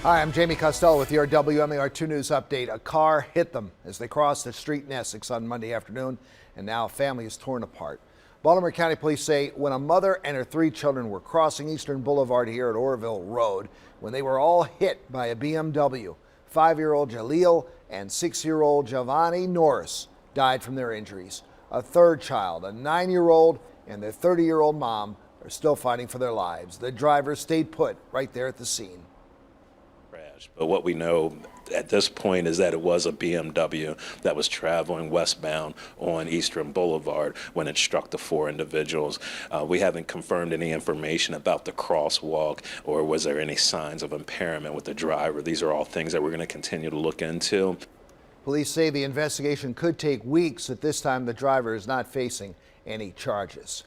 Hi, I'm Jamie Costello with your WMAR 2 News update. A car hit them as they crossed the street in Essex on Monday afternoon, and now a family is torn apart. Baltimore County Police say when a mother and her 3 children were crossing Eastern Boulevard here at Orville Road, when they were all hit by a BMW, 5-year-old Jaleel and 6-year-old Giovanni Norris died from their injuries. A third child, a 9-year-old, and their 30-year-old mom are still fighting for their lives. The driver stayed put right there at the scene. But what we know at this point is that it was a BMW that was traveling westbound on Eastern Boulevard when it struck the 4 individuals. We haven't confirmed any information about the crosswalk or was there any signs of impairment with the driver. These are all things that we're going to continue to look into. Police say the investigation could take weeks. At this time, the driver is not facing any charges.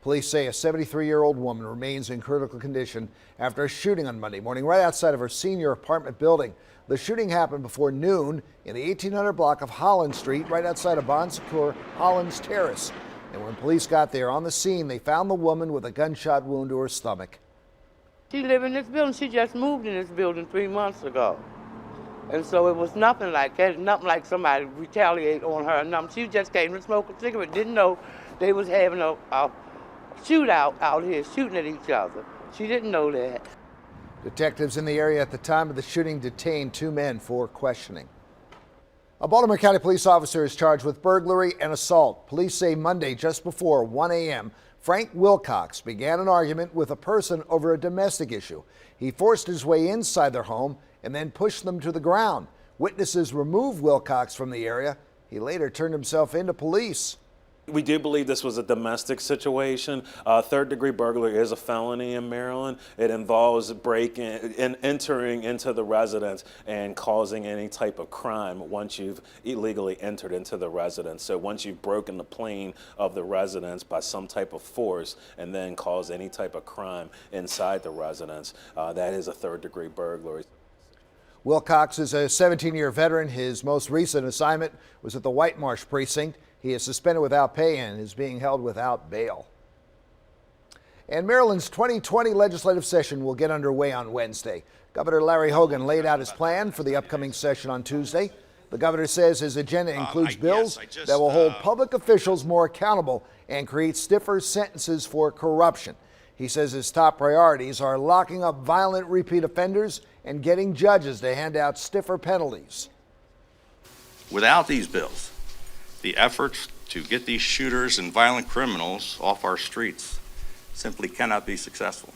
Police say a 73-year-old woman remains in critical condition after a shooting on Monday morning right outside of her senior apartment building. The shooting happened before noon in the 1800 block of Holland Street, right outside of Bon Secours Holland's Terrace. And when police got there on the scene, they found the woman with a gunshot wound to her stomach. She lived in this building. She just moved in this building 3 months ago. And so it was nothing like that, nothing like somebody retaliate on her. Nothing. She just came to smoke a cigarette, didn't know they was having a shootout out here, shooting at each other. She didn't know that. Detectives in the area at the time of the shooting detained 2 men for questioning. A Baltimore County police officer is charged with burglary and assault. Police say Monday, just before 1 a.m., Frank Wilcox began an argument with a person over a domestic issue. He forced his way inside their home and then pushed them to the ground. Witnesses removed Wilcox from the area. He later turned himself into police. We do believe this was a domestic situation. Third-degree burglary is a felony in Maryland. It involves breaking and entering into the residence and causing any type of crime once you've illegally entered into the residence. So once you've broken the plane of the residence by some type of force and then caused any type of crime inside the residence, that is a third-degree burglary. Wilcox is a 17-year veteran. His most recent assignment was at the White Marsh precinct. He is suspended without pay and is being held without bail. And Maryland's 2020 legislative session will get underway on Wednesday. Governor Larry Hogan laid out his plan for the upcoming session on Tuesday. The governor says his agenda includes bills that will hold public officials more accountable and create stiffer sentences for corruption. He says his top priorities are locking up violent repeat offenders and getting judges to hand out stiffer penalties. Without these bills, the efforts to get these shooters and violent criminals off our streets simply cannot be successful.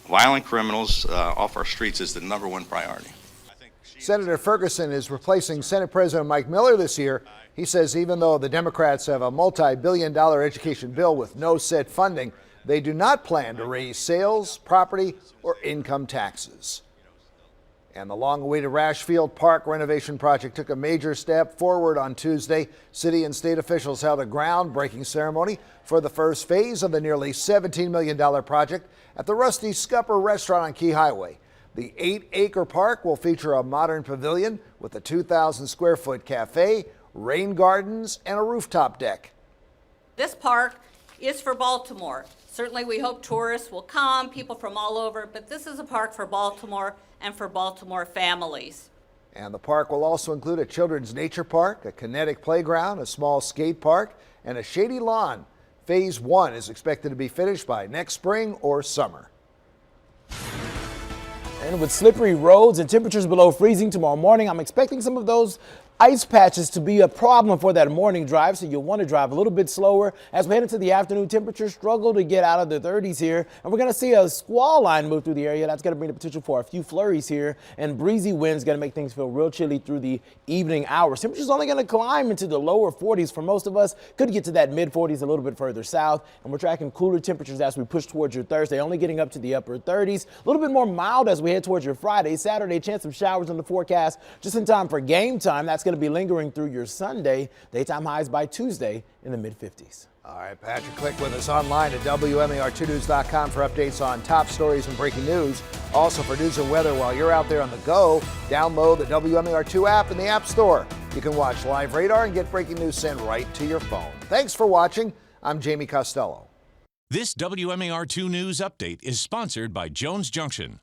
Violent criminals off our streets is the #1 priority. Senator Ferguson is replacing Senate President Mike Miller this year. He says even though the Democrats have a multi-billion-dollar education bill with no set funding, they do not plan to raise sales, property, or income taxes. And the long-awaited Rash Field Park renovation project took a major step forward on Tuesday. City and state officials held a groundbreaking ceremony for the first phase of the nearly $17 million project at the Rusty Scupper restaurant on Key Highway. The 8-acre park will feature a modern pavilion with a 2,000-square-foot cafe, rain gardens, and a rooftop deck. This park is for Baltimore. Certainly we hope tourists will come, people from all over, but this is a park for Baltimore and for Baltimore families. And the park will also include a children's nature park, a kinetic playground, a small skate park, and a shady lawn. Phase 1 is expected to be finished by next spring or summer. And with slippery roads and temperatures below freezing tomorrow morning, I'm expecting some of those ice patches to be a problem for that morning drive, so you'll want to drive a little bit slower. As we head into the afternoon, temperatures struggle to get out of the 30s here, and we're going to see a squall line move through the area. That's going to bring the potential for a few flurries here, and breezy winds going to make things feel real chilly through the evening hours. Temperatures only going to climb into the lower 40s for most of us. Could get to that mid-40s a little bit further south, and we're tracking cooler temperatures as we push towards your Thursday, only getting up to the upper 30s. A little bit more mild as we head towards your Friday. Saturday, chance of showers in the forecast just in time for game time. That's going to be lingering through your Sunday. Daytime highs by Tuesday in the mid-50s. All right, Patrick, click with us online at WMAR2news.com for updates on top stories and breaking news. Also for news and weather while you're out there on the go, download the WMAR2 app in the App Store. You can watch live radar and get breaking news sent right to your phone. Thanks for watching. I'm Jamie Costello. This WMAR2 News Update is sponsored by Jones Junction.